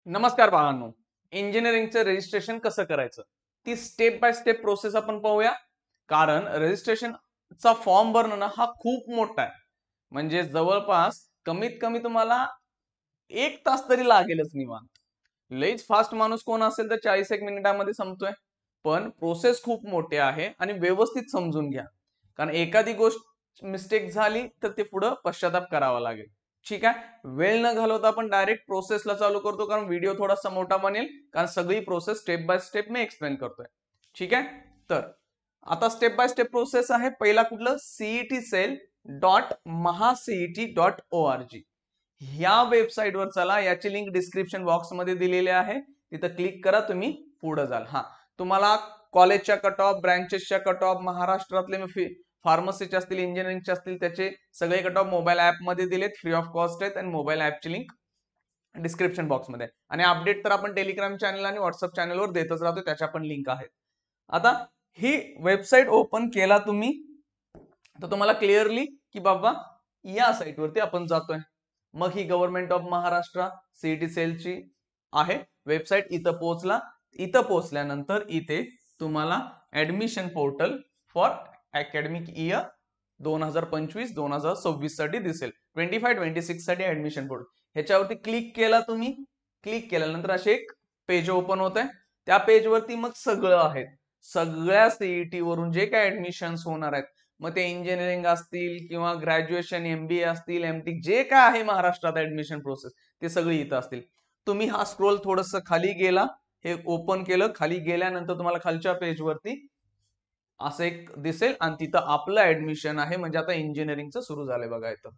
नमस्कार बाळांनो, इंजिनिअरिंगचं रजिस्ट्रेशन कसं करायचं ती स्टेप बाय स्टेप प्रोसेस आपण पाहूया. कारण रजिस्ट्रेशनचा फॉर्म भरणं ना हा खूप मोठा आहे. म्हणजे जवळपास कमीत कमी तुम्हाला 1 तास तरी लागेलच निवांत. लईच फास्ट माणूस कोण असेल तर 40 मिनिटांमध्ये संपतोय. पण प्रोसेस खूप मोठी आहे आणि व्यवस्थित समजून घ्या. कारण एखादी गोष्ट मिस्टेक झाली तर ते पुढे पश्चाताप करावा लागेल. ठीक आहे, वेळ न घालवता आपण डायरेक्ट प्रोसेसला चालू करतो, कारण व्हिडिओ थोडासा मोठा बनेल, कारण सगळी process step by step me explain करतोय. ठीक आहे, तर आता स्टेप बाय स्टेप प्रोसेस आहे. पहिला कुठलं CETcell.महाCET.org ह्या वेबसाईटवर चला. याची लिंक डिस्क्रिप्शन बॉक्स मध्ये दिलेली आहे, तिथं क्लिक करा, तुम्ही पुढे जाल. तुम्हाला कॉलेजच्या कट ऑफ, ब्रँचेसच्या कट ऑफ, महाराष्ट्रातले फार्मसीचे असतील, इंजिनिअरिंगचे असतील, त्याचे सगळे कट ऑफ मोबाईल ऍप मध्ये दिलेत, फ्री ऑफ कॉस्ट आहेत. आणि मोबाईल ऍपची लिंक डिस्क्रिप्शन बॉक्स मध्ये. आणि अपडेट तर आपण टेलिग्राम चॅनल आणि व्हॉट्सअप चॅनलवर देतच राहतो, त्याच्या पण लिंक आहेत. आता ही वेबसाईट ओपन केला तुम्ही तर तुम्हाला क्लिअरली की बाबा या साईटवरती आपण जातोय. मग ही गव्हर्नमेंट ऑफ महाराष्ट्र सीईटी सेलची आहे वेबसाईट. इथं पोहोचला. इथं पोहोचल्यानंतर इथे तुम्हाला admission portal for academic year 2025-2026 साठी दिसेल. 25-26 साठी ऍडमिशन पोर्टल, ह्याच्यावरती क्लिक केला तुम्ही. क्लिक केल्यानंतर असे एक पेज ओपन होत आहे. त्या पेजवरती मग सगळं आहे. सगळ्या सीईटी वरून जे काय ऍडमिशन्स होणार आहेत, मग ते इंजिनिअरिंग असतील किंवा ग्रॅज्युएशन, MBA असतील, MTech, जे काय आहे महाराष्ट्रात ऍडमिशन प्रोसेस, ते सगळी इथं असतील. तुम्ही हा स्क्रोल थोडस खाली गेला, हे ओपन केलं, खाली गेल्यानंतर तुम्हाला खालच्या पेजवरती असं एक दिसेल आणि तिथं आपलं ऍडमिशन आहे. म्हणजे आता इंजिनिअरिंगचं सुरू झालंय बघा इथं,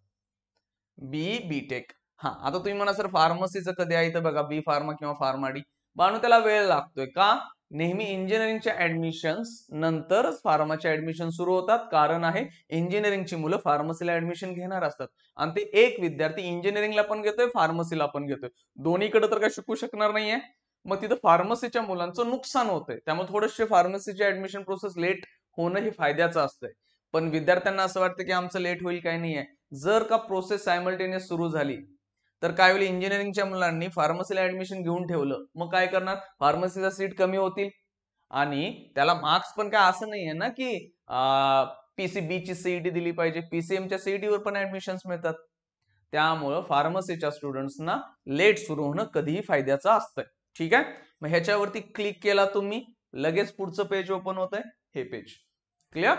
BTech. आता तुम्ही म्हणा सर फार्मसीचं कधी आहे? इथं बघा बी फार्मा किंवा फार्मा डी. बाळांनो त्याला वेळ लागतोय का? नेहमी इंजिनिअरिंगच्या ऍडमिशन्स नंतरच फार्माचे ऍडमिशन सुरू होतात. कारण आहे इंजिनिअरिंगची मुलं फार्मसीला ऍडमिशन घेणार असतात आणि ते एक विद्यार्थी इंजिनिअरिंगला पण घेतोय, फार्मसीला पण घेतोय, दोन्हीकडे तर काय शिकू शकणार नाहीये. मग तिथं फार्मसीच्या मुलांचं नुकसान होतंय. त्यामुळे थोडेसे फार्मसीचे ऍडमिशन प्रोसेस लेट होणं हे फायद्याचं असतंय. पण विद्यार्थ्यांना असं वाटतं की आमचं लेट होईल, काही नाहीये. जर का प्रोसेस सायमल्टेनियस सुरू झाली तर काय होईल, इंजिनिअरिंगच्या मुलांनी फार्मसीला ऍडमिशन घेऊन ठेवलं, मग काय करणार, फार्मसीचा सीट कमी होतील. आणि त्याला मार्क्स पण काय असं नाहीये ना की PCB ची सीईटी दिली पाहिजे, PCMच्या सीईटीवर पण ऍडमिशन्स मिळतात. त्यामुळं फार्मसीच्या स्टुडंट्सना लेट सुरू होणं कधीही फायद्याचं असतंय. ठीक आहे, मग ह्याच्यावरती क्लिक केला तुम्ही, लगेच पुढचं पेज ओपन होत आहे. हे पेज क्लिअर.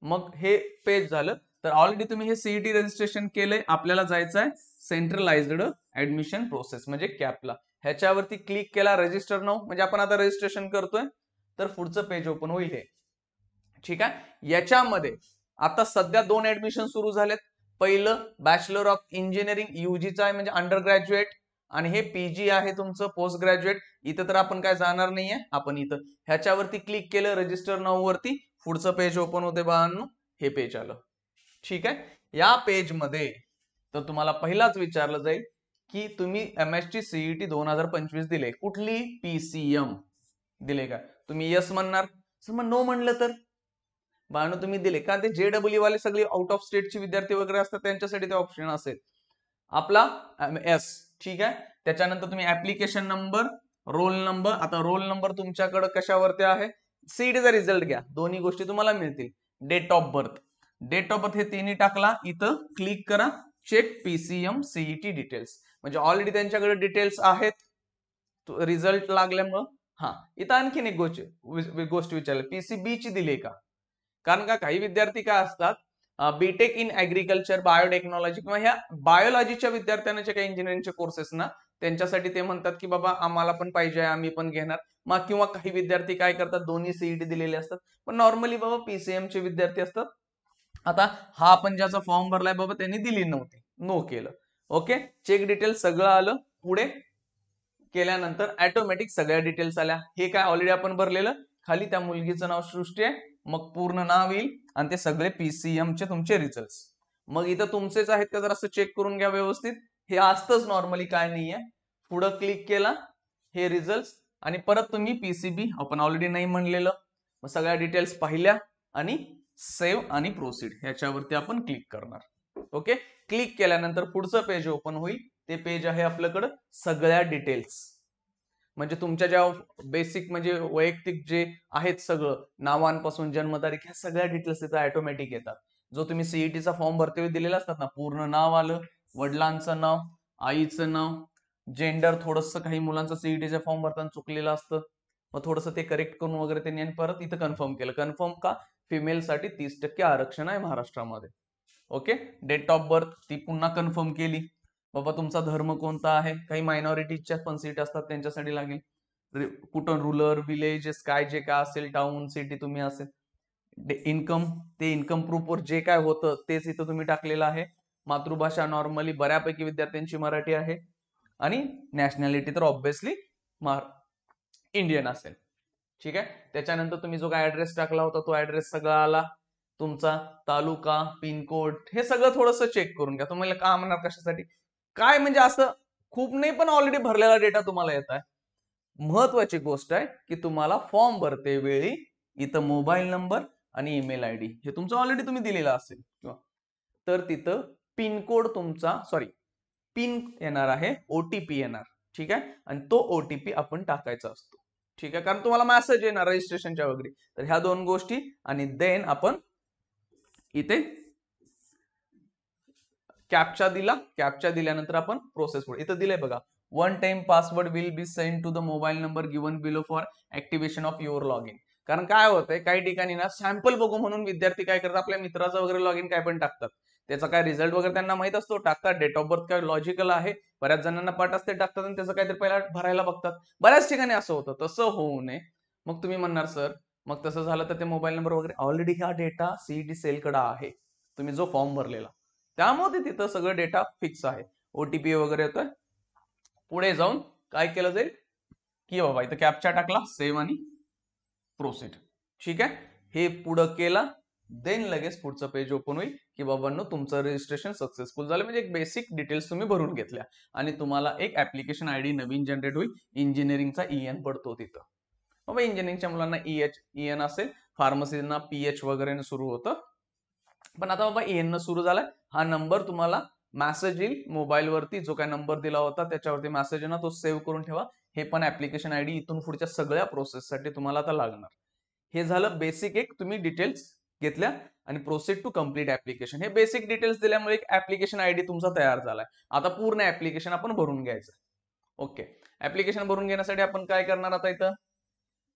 मग हे पेज झालं तर ऑलरेडी तुम्ही हे सीईटी रजिस्ट्रेशन केलंय. आपल्याला जायचं आहे सेंट्रलाइज्ड ऍडमिशन प्रोसेस म्हणजे कॅपला. ह्याच्यावरती क्लिक केला, रजिस्टर नाव, म्हणजे आपण आता रजिस्ट्रेशन करतोय, तर पुढचं पेज ओपन होईल हे. ठीक आहे, याच्यामध्ये आता सध्या 2 ऍडमिशन सुरू झालेत. पहिलं बॅचलर ऑफ इंजिनिअरिंग UGचं आहे, म्हणजे अंडर ग्रॅज्युएट, आणि हे PG आहे तुमचं पोस्ट ग्रॅज्युएट. इथं तर आपण काय जाणार नाहीये. आपण इथं ह्याच्यावरती क्लिक केलं, रजिस्टर नाव वरती, पुढचं पेज ओपन होते बाळांनो. हे पेज आलं. ठीक आहे, या पेज मध्ये तर तुम्हाला पहिलाच विचारलं जाईल की तुम्ही MSc CET 2025 दिले, कुठली? PCM दिले का? तुम्ही यस म्हणणार. मग नो म्हणलं तर बाळांनो तुम्ही दिले का? ते JEE वाले सगळे आउट ऑफ स्टेटचे विद्यार्थी वगैरे असतात, त्यांच्यासाठी ते ऑप्शन असेल आपला एस. ठीक आहे, त्याच्यानंतर तुम्ही ऍप्लिकेशन नंबर, रोल नंबर. आता रोल नंबर तुमच्याकडे कशावरती आहे? सीईटीचा रिझल्ट घ्या, दोन्ही गोष्टी तुम्हाला मिळतील. Date of birth, date of birth हे तिन्ही टाकला. इथं क्लिक करा, चेक PCM CET डिटेल्स, म्हणजे ऑलरेडी त्यांच्याकडे डिटेल्स आहेत रिझल्ट लागल्यामुळं. इथं आणखीन एक गोष्ट विचारली, PCB ची दिली का? कारण का काही विद्यार्थी काय असतात, बीटेक इन ऍग्रिकल्चर, बायोटेक्नॉलॉजी किंवा ह्या बायोलॉजीच्या विद्यार्थ्यांना जे काही इंजिनिअरिंगचे कोर्सेस ना, त्यांच्यासाठी ते म्हणतात की बाबा आम्हाला पण पाहिजे, आम्ही पण घेणार. मग किंवा काही विद्यार्थी काय करतात, दोन्ही सीईटी दिलेले असतात, पण नॉर्मली बाबा PCM चे विद्यार्थी असतात. आता हा आपण ज्याचा फॉर्म भरलाय बाबा त्यांनी दिली नव्हती, नो केलं. ओके, चेक डिटेल्स सगळं आलं. पुढे केल्यानंतर ऑटोमॅटिक सगळ्या डिटेल्स आल्या. हे काय ऑलरेडी आपण भरलेलं. खाली त्या मुलगीचं नाव सृष्टी आहे, मग पूर्ण नाव येईल आणि ते सगळे PCM चे तुमचे रिझल्ट. मग इथं तुमचेच आहेत का जर असं चेक करून घ्या व्यवस्थित. हे असतंच नॉर्मली, काय नाहीये. पुढं क्लिक केला, हे रिझल्ट, आणि परत तुम्ही PCB आपण ऑलरेडी नाही म्हणलेलं. मग सगळ्या डिटेल्स पाहिल्या आणि सेव्ह आणि प्रोसीड ह्याच्यावरती आपण क्लिक करणार. ओके, क्लिक केल्यानंतर पुढचं पेज ओपन होईल. ते पेज आहे आपल्याकडं सगळ्या डिटेल्स. म्हणजे तुमच्या ज्या बेसिक म्हणजे वैयक्तिक जे आहेत सगळं नावांपासून जन्मतारीख ह्या सगळ्या डिटेल्स तिथं ऑटोमॅटिक येतात. जो तुम्ही सीईटीचा फॉर्म भरते वेळी दिलेला असतात ना, पूर्ण नाव आलं, वडिलांचं नाव, आईचं नाव, जेंडर, थोडंसं काही मुलांचं सीईटीचा फॉर्म भरताना चुकलेलं असतं, मग थोडंसं ते करेक्ट करून वगैरे त्यांनी आणि परत इथं कन्फर्म केलं. कन्फर्म का? फिमेलसाठी 30% आरक्षण आहे महाराष्ट्रामध्ये. ओके. डेट ऑफ बर्थ ती पुन्हा कन्फर्म केली. बाबा तुमचा धर्म कोणता आहे, काही मायनॉरिटीजच्या पण सीट असतात त्यांच्यासाठी लागेल. कुठं रुरल, विलेजेस काय जे काय असेल, टाउन, सिटी तुम्ही असेल, इन्कम, ते इन्कम प्रूफवर जे काय होतं तेच इथं तुम्ही टाकलेलं आहे. मातृभाषा नॉर्मली बऱ्यापैकी विद्यार्थ्यांची मराठी आहे आणि नॅशनॅलिटी तर ऑब्व्हियसली इंडियन असेल. ठीक आहे. त्याच्यानंतर तुम्ही जो काय ऍड्रेस टाकला होता तो ऍड्रेस सगळा आला, तुमचा तालुका, पिनकोड, हे सगळं थोडंसं चेक करून घ्या. तुम्हाला का म्हणणार, कशासाठी काय, म्हणजे असं खूप नाही पण ऑलरेडी भरलेला डेटा तुम्हाला येत आहे. महत्वाची गोष्ट आहे की तुम्हाला फॉर्म भरते वेळी इथं मोबाईल नंबर आणि ईमेल आयडी हे तुमचं ऑलरेडी तुम्ही दिलेलं असेल किंवा तर तिथं पिनकोड तुमचा, सॉरी, पिन येणार आहे, ओटीपी येणार. ठीक आहे. आणि तो ओटीपी आपण टाकायचा असतो. ठीक आहे. कारण तुम्हाला मेसेज येणार रजिस्ट्रेशनच्या वगैरे. तर ह्या दोन गोष्टी आणि देन आपण इथे कॅप्चा दिला. कॅप्चा दिल्यानंतर आपण प्रोसेस पुढे इथं दिलंय बघा, one time password will be send to the mobile number given below for activation of your log in. कारण काय होतंय, काही ठिकाणी ना सॅम्पल बघू म्हणून विद्यार्थी काय करतात, आपल्या मित्राचं वगैरे लॉग इन काय पण टाकतात. त्याचा काय रिझल्ट वगैरे त्यांना माहित असतो, टाकतात. डेट ऑफ बर्थ काय लॉजिकल आहे, बऱ्याच जणांना पाठ असते, टाकतात आणि त्याचं काहीतरी पहिला भरायला बघतात. बऱ्याच ठिकाणी असं होतं. तसं होऊ नये. मग तुम्ही म्हणणार सर, मग तसं झालं तर ते मोबाईल नंबर वगैरे ऑलरेडी हा डेटा सीईटी सेलकडे आहे, तुम्ही जो फॉर्म भरलेला, त्यामध्ये तिथं सगळं डेटा फिक्स आहे. ओटीपी वगैरे येतोय. पुढे जाऊन काय केलं जाईल की बाबा इथं कॅप्चा टाकला, सेव्ह आणि प्रोसीड. ठीक आहे. हे पुढं केला, देन लगेच पुढचं पेज ओपन होईल की बाबांनो तुमचं रजिस्ट्रेशन सक्सेसफुल झालं. म्हणजे एक बेसिक डिटेल्स तुम्ही भरून घेतल्या आणि तुम्हाला एक ऍप्लिकेशन आयडी नवीन जनरेट होईल. इंजिनिअरिंगचा EN पडतो तिथं. बाबा इंजिनिअरिंगच्या मुलांना EN असेल, फार्मसीना PH वगैरे सुरू होतं. पण आता बाबा EN सुरू झालाय. हा नंबर तुम्हाला मेसेज येईल मोबाईल वरती, जो काय नंबर दिला होता त्याच्यावरती मेसेज येणार, तो सेव्ह करून ठेवा. हे पण ऍप्लिकेशन आयडी इथून पुढच्या सगळ्या प्रोसेससाठी तुम्हाला आता लागणार. हे झालं बेसिक, एक तुम्ही डिटेल्स घेतल्या आणि प्रोसीड टू कम्प्लीट ऍप्लिकेशन. हे बेसिक डिटेल्स दिल्यामुळे एक ऍप्लिकेशन आयडी तुमचा तयार झालाय. आता पूर्ण ऍप्लिकेशन आपण भरून घ्यायचं. ओके. ऍप्लिकेशन भरून घेण्यासाठी आपण काय करणार, आता इथं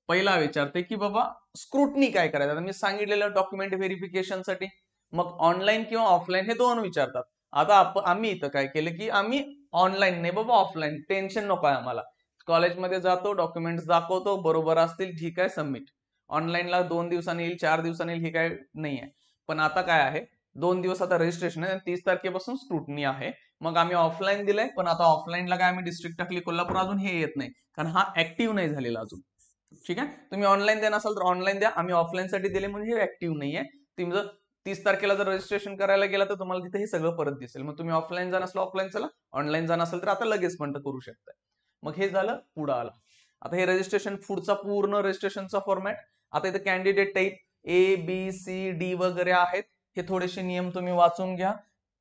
पहिला विचारते की बाबा स्क्रुटनी काय करायचं. आता मी सांगितलेलं डॉक्युमेंट व्हेरिफिकेशनसाठी मग ऑनलाईन किंवा ऑफलाईन हे दोन विचारतात. आता आम्ही इथं काय केलं की आम्ही ऑनलाईन नाही बाबा, ऑफलाईन, टेन्शन नको आहे आम्हाला. कॉलेजमध्ये जातो, डॉक्युमेंट्स दाखवतो, बरोबर असतील ठीक आहे, सबमिट. ऑनलाईनला 2 दिवसांनी येईल, 4 दिवसांनी येईल, हे काय नाही आहे. पण आता काय आहे, 2 दिवस आता रजिस्ट्रेशन आहे, 30 तारखेपासून स्क्रुटनी आहे. मग आम्ही ऑफलाईन दिलंय, पण आता ऑफलाईनला काय आम्ही डिस्ट्रिक्ट टाकली कोल्हापूर, अजून हे येत नाही कारण हा ऍक्टिव्ह नाही झालेला अजून. ठीक आहे. तुम्ही ऑनलाईन देणार असाल तर ऑनलाईन द्या. आम्ही ऑफलाईन साठी दिले म्हणजे हे ऍक्टिव्ह नाहीये. तुम्ही जर 30 तारखेला जर रजिस्ट्रेशन करायला गेला तर तुम्हाला तिथे हे सगळं परत दिसेल. मग तुम्ही ऑफलाईन जाणार असाल ऑफलाईन चला, ऑनलाईन जाणार असेल तर आता लगेच पण करू शकता. मग हे झालं, पुढं आला. आता हे रजिस्ट्रेशन पुढचा पूर्ण रजिस्ट्रेशनचा फॉर्मॅट. आता इथे कॅन्डिडेट टाईप ABCD वगैरे आहेत. हे थोडेसे नियम तुम्ही वाचून घ्या.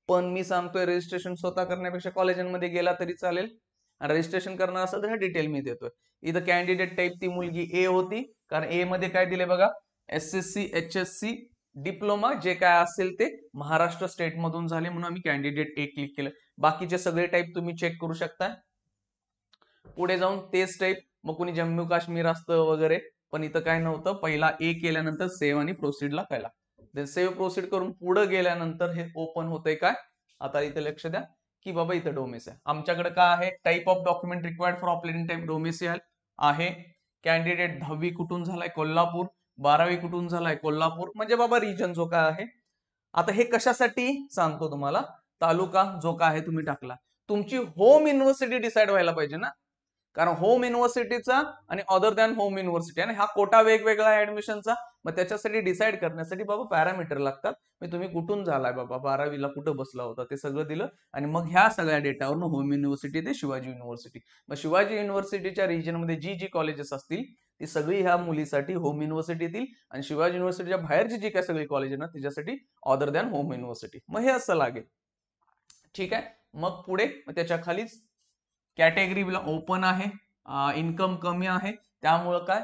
पण मी सांगतोय रजिस्ट्रेशन स्वतः करण्यापेक्षा कॉलेजांमध्ये गेला तरी चालेल. रजिस्ट्रेशन करणार असेल तर हे डिटेल मी देतोय. इथं कॅन्डिडेट टाईप ती मुलगी A होती, कारण A मध्ये काय दिले बघा, SSC HSC डिप्लोमा जे काय असेल ते महाराष्ट्र स्टेट मधून झाले म्हणून आम्ही कॅन्डिडेट A क्लिक केलं. बाकीचे सगळे टाईप तुम्ही चेक करू शकता. पुढे जाऊन तेच टाईप, मग कोणी जम्मू काश्मीर असतं वगैरे, पण इथं काय नव्हतं. पहिला A केल्यानंतर सेव्ह आणि प्रोसीडला केला. देन सेव्ह प्रोसीड करून पुढे गेल्यानंतर हे ओपन होतंय काय, आता इथे लक्ष द्या की बाबा इथं डोमेसिल आमच्याकडे काय आहे, type of document required for operating type domicile आहे. कॅन्डिडेट 10वी कुठून झालाय, कोल्हापूर. 12वी कुठून झालाय, कोल्हापूर. म्हणजे बाबा रिजन जो काय आहे. आता हे कशासाठी सांगतो तुम्हाला, तालुका जो काय आहे तुम्ही टाकला, तुमची होम युनिव्हर्सिटी डिसाईड व्हायला पाहिजे ना. कारण होम युनिव्हर्सिटीचा आणि अदर दॅन होम युनिव्हर्सिटी आहे ना, हा कोटा वेगवेगळा आहे ऍडमिशनचा. मग त्याच्यासाठी डिसाईड करण्यासाठी बाबा पॅरामीटर लागतात. मग तुम्ही कुठून झालाय बाबा, 12वीला कुठं बसला होता, ते सगळं दिलं. आणि मग ह्या सगळ्या डेटावरून होम युनिव्हर्सिटी ते शिवाजी युनिव्हर्सिटी. मग शिवाजी युनिव्हर्सिटीच्या रिजनमध्ये जी कॉलेजेस असतील ती सगळी ह्या मुलीसाठी होम युनिव्हर्सिटी येतील, आणि शिवाजी युनिव्हर्सिटीच्या बाहेरची जी काय सगळी कॉलेज ना तिच्यासाठी अदर दॅन होम युनिव्हर्सिटी. मग हे असं लागेल. ठीक आहे. मग पुढे त्याच्या खालीच कॅटेगरी ओपन आहे, इन्कम कमी आहे, त्यामुळं काय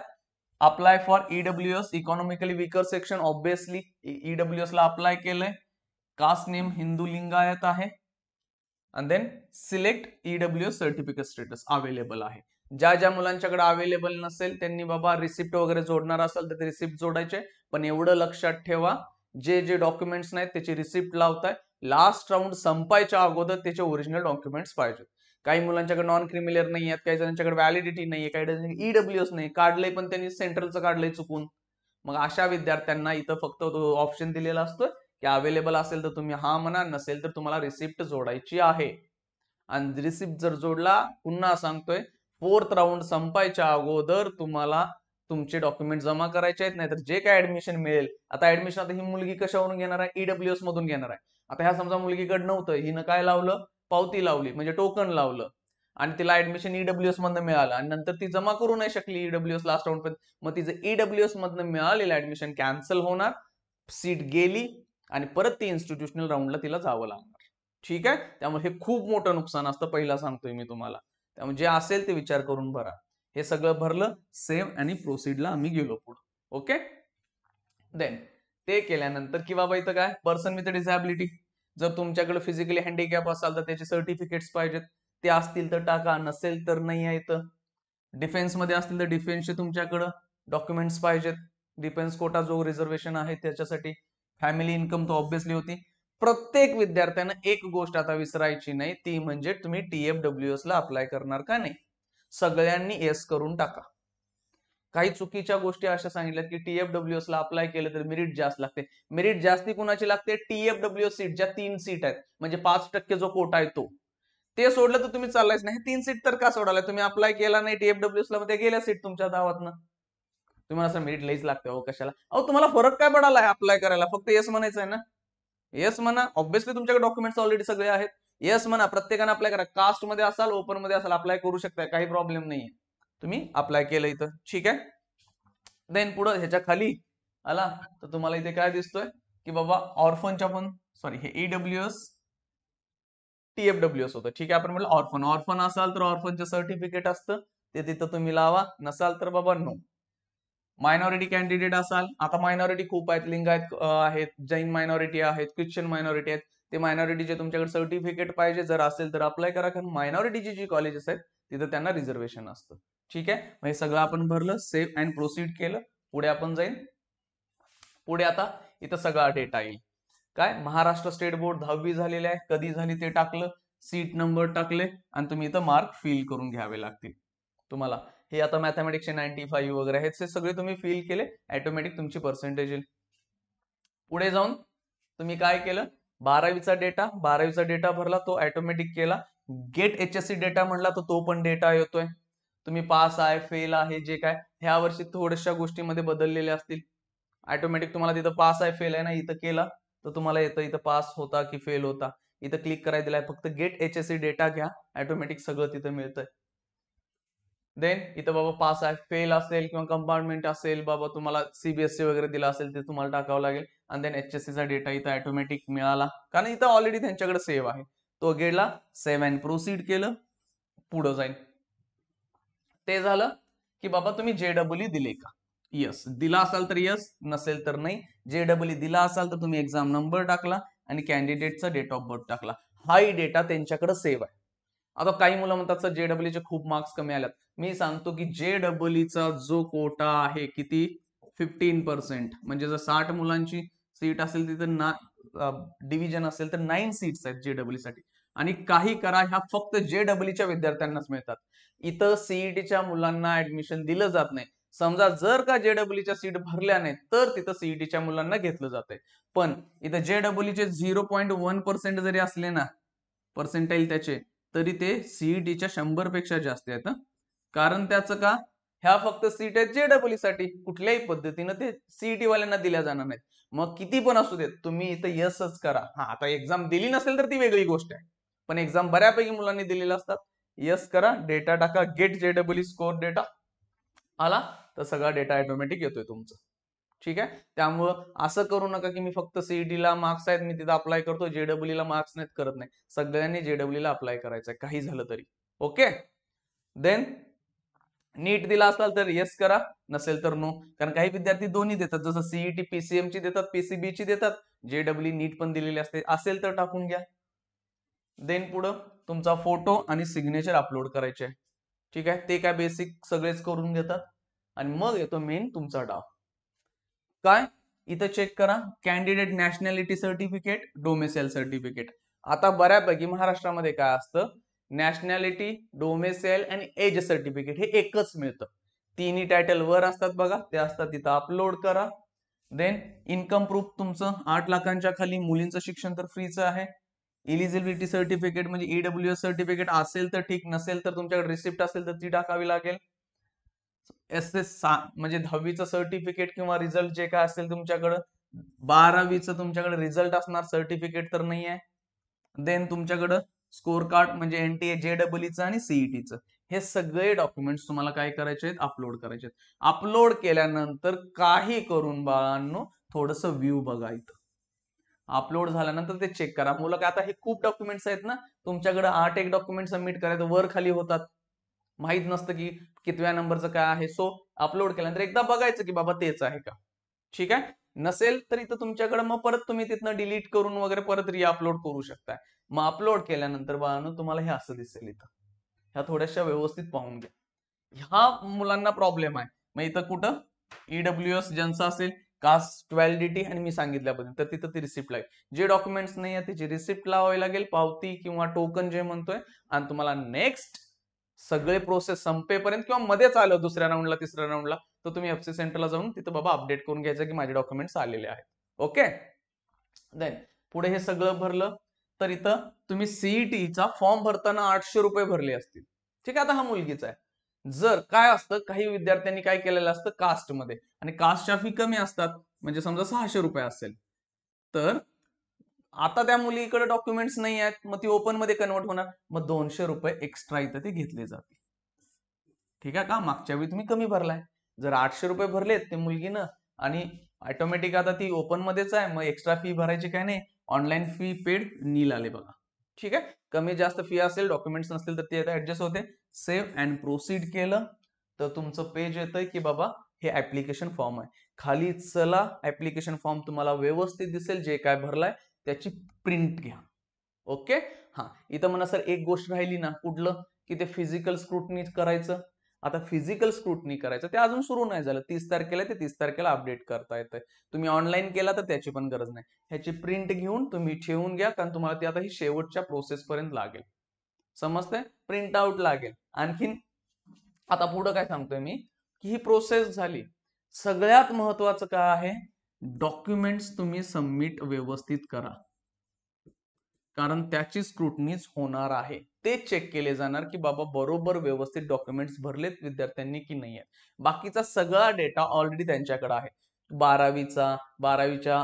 apply for EWS economically weaker section, obviously EWS ला अप्लाय केलंय. कास्ट नेम हिंदू लिंगायत आहे. आणि then select EWS certificate status available आहे. ज्या ज्या मुलांच्याकडे अवेलेबल नसेल त्यांनी बाबा रिसिप्ट वगैरे जोडणार असेल तर ते रिसिप्ट जोडायचे. पण एवढं लक्षात ठेवा, जे जे डॉक्युमेंट्स नाहीत त्याची रिसिप्ट लावताय, लास्ट राऊंड संपायच्या अगोदर त्याचे ओरिजिनल डॉक्युमेंट्स पाहिजेत. काही मुलांच्याकडे नॉन क्रिमिलियर नाही आहेत, काही जणांच्याकडे व्हॅलिडिटी नाहीये, काही जणांच्याकडे ईडब्ल्यूएस नाही, काढलंय पण त्यांनी सेंट्रलचं काढलंय चुकून. मग अशा विद्यार्थ्यांना इथं फक्त ऑप्शन दिलेला असतो की अवेलेबल असेल तर तुम्ही हा म्हणा, नसेल तर तुम्हाला रिसिप्ट जोडायची आहे. आणि रिसिप्ट जर जोडला, पुन्हा सांगतोय, फोर्थ राऊंड संपायच्या अगोदर तुम्हाला तुमचे डॉक्युमेंट जमा करायचे आहेत, नाहीतर जे काय ऍडमिशन मिळेल. आता ऍडमिशन आता ही मुलगी कशावरून घेणार आहे, ईडब्ल्यूएस मधून घेणार आहे. आता ह्या समजा मुलगीकडे नव्हतं, हिनं काय लावलं, पावती लावली म्हणजे टोकन लावलं आणि तिला ऍडमिशन ईडब्ल्यूएस मधनं मिळालं आणि नंतर ती जमा करू नाही शकली ईडब्ल्यूएस लास्ट राऊंड पर्यंत. मग तिचं ईडब्ल्यूएस मधनं मिळालेलं ऍडमिशन कॅन्सल होणार, सीट गेली आणि परत ती इन्स्टिट्यूशनल राऊंडला तिला जावं लागणार. ठीक आहे, त्यामुळे हे खूप मोठं नुकसान असतं, पहिला सांगतोय मी तुम्हाला. त्यामुळे जे असेल ते विचार करून भरा. हे सगळं भरलं, सेव्ह आणि प्रोसीडला आम्ही गेलो पुढे. ओके, देन ते केल्यानंतर की बाबा इथं काय पर्सन विथ डिसॅबिलिटी, जर तुमच्याकडे फिजिकली हँडिकॅप असाल तर त्याचे सर्टिफिकेट्स पाहिजेत, ते असतील तर टाका, नसेल तर नाही आहे. इथं डिफेन्स मध्ये असतील तर डिफेन्सचे तुमच्याकडे डॉक्युमेंट्स पाहिजेत, डिफेन्स कोटा जो रिझर्वेशन आहे त्याच्यासाठी. फॅमिली इन्कम तो ऑब्विसली होती. प्रत्येक विद्यार्थ्यानं एक गोष्ट आता विसरायची नाही, ती म्हणजे तुम्ही TFWS ला अप्लाय करणार का नाही. सगळ्यांनी येस करून टाका. काही चुकीच्या गोष्टी अशा सांगितल्यात की TFWS ला अप्लाय केलं तर मेरिट जास्त लागते. मेरिट जास्ती कुणाची लागते, TFWS सीट ज्या 3 सीट आहेत, म्हणजे 5% जो कोटा आहे तो. ते सोडलं तर तुम्ही चाललायच नाही. 3 सीट तर का सोडायला, तुम्ही अप्लाय केला नाही TFWS ला, मध्ये गेल्या सीट तुमच्या दावातनं. तुम्हाला असं मेरिट लईच लागते हो कशाला. अहो तुम्हाला फरक काय पडाला अप्लाय करायला, फक्त येस म्हणायचं आहे ना. येस म्हणा, ऑब्विसली तुमच्याकडे डॉक्युमेंट्स ऑलरेडी सगळे आहेत. येस म्हणा, प्रत्येकाने अप्लाय करा. कास्ट मध्ये असाल, ओपन मध्ये असाल, अप्लाय करू शकताय, काही प्रॉब्लेम नाहीये. तुम्ही अप्लाय केलं इथं, ठीक आहे. देन पुढे ह्याच्या खाली आला तर तुम्हाला इथे काय दिसतोय की बाबा ऑर्फनच्या पण, सॉरी हे ईडब्ल्यूएस TFWS होतं, ठीक आहे. आपण म्हटलं ऑर्फन, ऑर्फन असाल तर ऑर्फनचं सर्टिफिकेट असतं, ते तिथं तुम्ही लावा, नसाल तर बाबा नो. मायनॉरिटी कॅन्डिडेट असाल, आता मायनॉरिटी खूप आहेत, लिंगायत आहेत, जैन मायनॉरिटी आहेत, ख्रिश्चन मायनॉरिटी आहेत. ते मायनॉरिटीचे तुमच्याकडे सर्टिफिकेट पाहिजे, जर असेल तर अप्लाय करा, कारण मायनॉरिटीची जी कॉलेजेस आहेत तिथं त्यांना रिझर्वेशन असतं. ठीक आहे, मग हे सगळं आपण भरलं, सेव्ह अँड प्रोसीड केलं. पुढे आपण जाईल. पुढे आता इथं सगळा डेटा येईल. काय महाराष्ट्र स्टेट बोर्ड 10वी झालेले आहे, कधी झाली ते टाकलं, सीट नंबर टाकले आणि तुम्ही इथं मार्क फिल करून घ्यावे लागतील तुम्हाला. हे आता मॅथमॅटिक्सचे 95 वगैरे आहेत, हे सगळे तुम्ही फिल केले, ऑटोमॅटिक तुमची पर्सेंटेज येईल. पुढे जाऊन तुम्ही काय केलं, 12वीचा डेटा भरला, तो ऑटोमॅटिक केला. गेट HSC डेटा म्हणला तर तो पण डेटा येतोय. तुम्ही पास आहे, फेल आहे, जे काय ह्या वर्षी थोड्याशा गोष्टीमध्ये बदललेल्या असतील. ऑटोमॅटिक तुम्हाला तिथं पास आहे, फेल आहे ना, इथं केला तर तुम्हाला येतं इथं पास होता की फेल होता. इथं क्लिक करायला दिलाय, फक्त गेट HSC डेटा घ्या, ऑटोमॅटिक सगळं तिथं मिळतंय. देन इथं बाबा पास आहे, फेल असेल किंवा कंपार्टमेंट असेल, बाबा तुम्हाला CBSE वगैरे दिला असेल ते तुम्हाला टाकावं लागेल. आणि देन HSC चा डेटा इथं ऑटोमॅटिक मिळाला, कारण इथं ऑलरेडी त्यांच्याकडे सेव्ह आहे. तो गेला, सेव्ह अँड प्रोसीड केलं, पुढं जाईल. ते झालं की बाबा तुम्ही JEE दिले का, यस दिला असाल तर यस, नसेल तर नाही. JEE दिला असाल तर तुम्ही एक्झाम नंबर टाकला आणि कॅन्डिडेटचा डेट ऑफ बर्थ टाकला. हाही डेटा त्यांच्याकडे सेव्ह आहे. आता काही मुलं म्हणतात सर JEE चे खूप मार्क्स कमी आल्यात. मी सांगतो की JEE चा जो कोटा आहे किती, 15%, म्हणजे जर 60 मुलांची सीट असेल तिथं ना, डिव्हिजन असेल तर 9 सीट्स आहेत JEE साठी. आणि काही करा, ह्या फक्त JEE च्या विद्यार्थ्यांनाच मिळतात. इथं CETच्या मुलांना ऍडमिशन दिलं जात नाही. समजा जर का JEE सीट भरल्या नाही तर तिथं CETच्या मुलांना घेतलं जातंय. पण इथं JEE चे 0.1% जरी असले ना पर्सेंटाईल त्याचे, तरी ते CETच्या 100 पेक्षा जास्त आहेत. कारण त्याचं का, ह्या फक्त सीट आहेत JEE साठी, कुठल्याही पद्धतीनं ते CET वाल्यांना दिल्या जाणार नाहीत. मग किती पण असू देत, तुम्ही इथं यसच करा. हा आता एक्झाम दिली नसेल तर ती वेगळी गोष्ट आहे, पण एक्झाम बऱ्यापैकी मुलांनी दिलेल्या असतात. यस करा, डेटा टाका, गेट JEE स्कोर डेटा आला तर सगळा डेटा ऑटोमॅटिक येतोय तुमचा. ठीक आहे, त्यामुळं असं करू नका की मी फक्त CET मार्क्स आहेत मी तिथं अप्लाय करतो, JEE ला मार्क्स नाहीत करत नाही. सगळ्यांनी JEE ला अप्लाय करायचंय, काही झालं तरी. ओके, देन नीट दिला असाल तर येस करा, नसेल तर नो. कारण काही विद्यार्थी दोन्ही देतात, जसं सीईटी पीसीएम ची देतात, पीसीबी ची देतात, जेडब्ल्यू नीट पण दिलेली असते. असेल तर टाकून घ्या. देन पुढं तुमचा फोटो आणि सिग्नेचर अपलोड करायचे आहे. ठीक आहे, ते काय बेसिक सगळेच करून घेतात. आणि मग येतो मेन तुमचा डाव. काय इथं चेक करा, candidate nationality certificate, domicile certificate. आता बऱ्यापैकी महाराष्ट्रामध्ये काय असतं, नॅशनॅलिटी, डोमेसाईल आणि एज सर्टिफिकेट हे एकच मिळतं. तिन्ही टायटल वर असतात बघा, ते असतात तिथं अपलोड करा. देन इन्कम प्रूफ तुमचं 8 लाखांच्या खाली, मुलींचं शिक्षण तर फ्रीचं आहे. इलिजिबिलिटी सर्टिफिकेट म्हणजे ईडब्ल्यूएस सर्टिफिकेट असेल तर ठीक, नसेल तर तुमच्याकडे रिसिप्ट असेल तर ती टाकावी लागेल. म्हणजे 10वीचं सर्टिफिकेट किंवा रिझल्ट जे काय असेल तुमच्याकडं, 12वीचं तुमच्याकडे रिझल्ट असणार, सर्टिफिकेट तर नाही आहे. देन तुमच्याकडं स्कोर कार्ड म्हणजे एनटीए, जेडब्ल्यूचं आणि सीईटीचं, हे सगळे डॉक्युमेंट्स तुम्हाला काय करायचे आहेत, अपलोड करायचे आहेत. अपलोड केल्यानंतर काही करून बाळांनो थोडस व्ह्यू बघा. इथं अपलोड झाल्यानंतर ते चेक करा. मुलं काय, आता हे खूप डॉक्युमेंट्स आहेत ना, तुमच्याकडे 8 एक डॉक्युमेंट सबमिट करायचं, वर खाली होतात, माहित नसतं की कितव्या नंबरचं काय आहे. सो अपलोड केल्यानंतर एकदा बघायचं की बाबा तेच आहे का. ठीक आहे, नसेल तर इथं तुमच्याकडे मग परत तुम्ही तिथनं डिलीट करून वगैरे परत रिअपलोड करू शकताय. मग अपलोड केल्यानंतर बाळांनो तुम्हाला हे असं दिसेल. इथं ह्या थोड्याशा व्यवस्थित पाहून घ्या. ह्या मुलांना प्रॉब्लेम आहे. मग इथं कुठं ईडब्ल्यूएस ज्यांचं असेल, कास्ट, व्हॅलिडिटी आणि मी सांगितल्याबद्दल, तर तिथं ती रिसिप्ट लागेल. जे डॉक्युमेंट्स नाही आहे त्याची रिसिप्ट लावावी लागेल, पावती किंवा टोकन जे म्हणतोय. आणि तुम्हाला नेक्स्ट सगळे प्रोसेस संपेपर्यंत किंवा मध्येच आलं दुसऱ्या राऊंडला, तिसऱ्या राऊंडला, तर तुम्ही एफसी सेंटरला जाऊन तिथं बाबा अपडेट करून घ्यायचं की माझे डॉक्युमेंट्स आलेले आहेत. ओके. देन पुढे हे सगळं भरलं तर इथं तुम्ही सीईटीचा फॉर्म भरताना 800 रुपये भरले असतील. ठीक आहे, आता हा मुलगीचा आहे. जर काय असतं, काही विद्यार्थ्यांनी काय केलेलं असतं कास्टमध्ये, आणि कास्टच्या फी कमी असतात, म्हणजे समजा 600 रुपये असेल, तर आता त्या मुलीकडे डॉक्युमेंट्स नाही आहेत, मग ती ओपन मध्ये कन्वर्ट होणार, मग 200 रुपये एक्स्ट्रा इथं ते घेतले जातील. ठीक आहे का, मागच्या वेळी तुम्ही कमी भरलाय, जर 800 रुपये भरलेत ते मुलगीनं, आणि ऑटोमॅटिक आता ती ओपन मध्येच आहे, मग एक्स्ट्रा फी भरायची काय नाही, ऑनलाईन फी पेड नील आले बघा. ठीक आहे, कमी जास्त फी असेल, डॉक्युमेंट्स नसतील तर ते ऍडजस्ट होते. सेव्ह अँड प्रोसीड केलं तर तुमचं पेज येतंय की बाबा हे ऍप्लिकेशन फॉर्म आहे. खाली चला, ऍप्लिकेशन फॉर्म तुम्हाला व्यवस्थित दिसेल, जे काय भरलाय त्याची प्रिंट घ्या. ओके. हा, इथं म्हणा सर एक गोष्ट राहिली ना, कुठलं की ते फिजिकल स्क्रुटनी करायचं. आता फिजिकल स्क्रुटनी करायचं ते अजून सुरू नाही झालं, 30 तारखेला ते 30 तारखेला अपडेट करता येतंय. तुम्ही ऑनलाईन केला तर त्याची पण गरज नाही. ह्याची प्रिंट घेऊन तुम्ही ठेवून घ्या, कारण तुम्हाला ती आता ही शेवटच्या प्रोसेस पर्यंत लागेल. समजतंय, प्रिंट आउट लागेल. आणखीन आता पुढं काय सांगतोय मी, की ही प्रोसेस झाली. सगळ्यात महत्वाचं काय आहे, डॉक्युमेंट्स तुम्ही सबमिट व्यवस्थित करा, कारण त्याची स्क्रुटनीच होणार आहे. ते चेक केले जाणार की बाबा बरोबर व्यवस्थित डॉक्युमेंट्स भरलेत विद्यार्थ्यांनी की नाही आहेत. बाकीचा सगळा डेटा ऑलरेडी त्यांच्याकडे आहे. 12वीच्या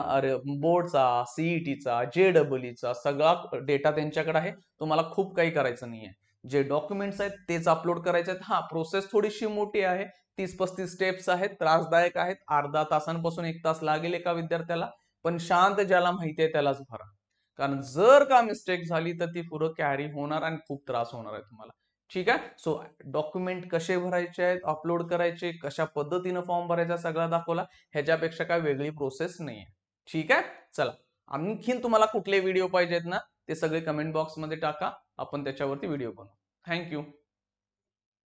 बोर्डचा, सीईटीचा, जेडब्ल्यूचा सगळा डेटा त्यांच्याकडे आहे. तुम्हाला खूप काही करायचं नाहीये. जे डॉक्युमेंट्स आहेत तेच अपलोड करायचे आहेत. हा, प्रोसेस थोडीशी मोठी आहे, 30-35 स्टेप्स आहेत, त्रासदायक आहेत, अर्धा तासांपासून 1 तास लागेल एका विद्यार्थ्याला. पण शांत ज्याला माहिती आहे त्यालाच भरा, कारण जर का मिस्टेक झाली तर ती पुढे कॅरी होणार आणि खूप त्रास होणार आहे तुम्हाला. ठीक आहे, सो डॉक्युमेंट कसे भरायचे आहेत, अपलोड करायचे, कशा पद्धतीनं फॉर्म भरायचा सगळा दाखवला. ह्याच्यापेक्षा काय वेगळी प्रोसेस नाहीये. ठीक आहे, चला. आणखीन तुम्हाला कुठले व्हिडिओ पाहिजेत ना, ते सगळे कमेंट बॉक्स मध्ये टाका, आपण त्याच्यावरती व्हिडिओ बनवू. थँक्यू.